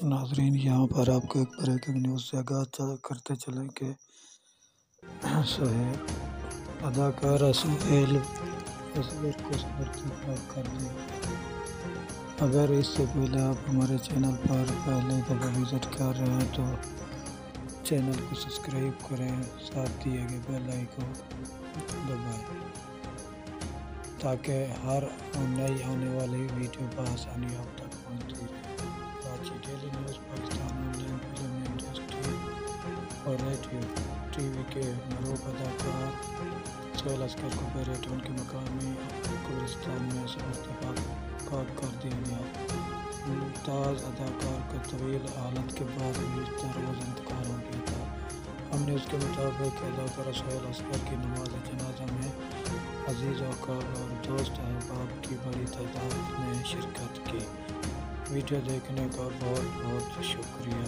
ناظرین، یہاں پر آپ کو ایک بریکنگ نیوز سے آگاہ کرتے چلیں کہ اداکارہ سہیل اصغر کو انتخاب کر لیا۔ اگر اس سے پہلے آپ ہمارے چینل پر پہلے دفعہ وزٹ کر رہے ہیں تو چینل کو سبسکرائب کریں، ساتھ دیے گئے بیل آئیکن کو دبائیں تاکہ ہر نئی آنے والی ویڈیو بآسانی آپ تک پہنچتی رہے۔ Karachi daily news Pakistan on line film industry اور ریڈیو ٹی وی کے معروف اداکار سہیل اصغر کو بحیرہ ٹاؤن کے مقامی قبرستان میں انتخاب کر دیا گیا۔ ممتاز اداکار کا طویل حالت کے بعد گزشتہ روز انتقال ہو گیا تھا۔ ہم نے اس کے مطابق اداکارہ سہیل اصغر کی نماز جنازہ میں عزیز اقارب اور دوست احباب کی بڑی تعداد نے شرکت کی۔ ویڈیو دیکھنے کا بہت بہت شکریہ۔